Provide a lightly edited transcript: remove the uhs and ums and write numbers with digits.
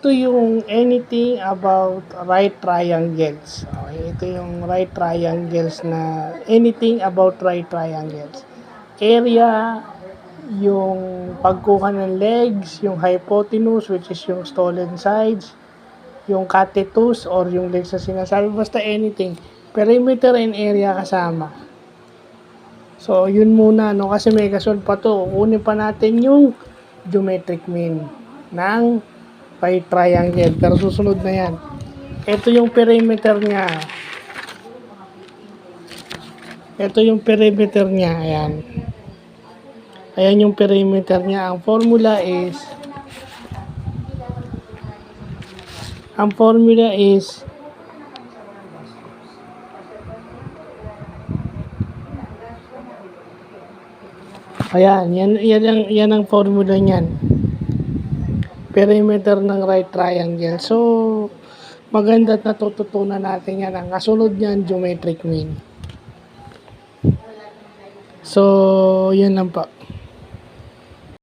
ito yung anything about right triangles. Okay, ito yung right triangles na anything about right triangles. Area, yung pagkuha ng legs, yung hypotenuse which is yung stolen sides, yung catetus or yung legs na sinasabi, basta anything. Perimeter and area kasama. So, yun muna, no? Kasi may kasunod pa to. Kunin pa natin yung geometric mean ng right triangle. Pero susunod na yan. Ito yung perimeter niya. Ito yung perimeter niya. Ayan. Ayan yung perimeter niya. Ang formula is ayan, yan ang formula niyan. Perimeter ng right triangle. So, maganda at natututunan natin yan. Ang kasunod niyan, geometric mean. So, yun lang pa.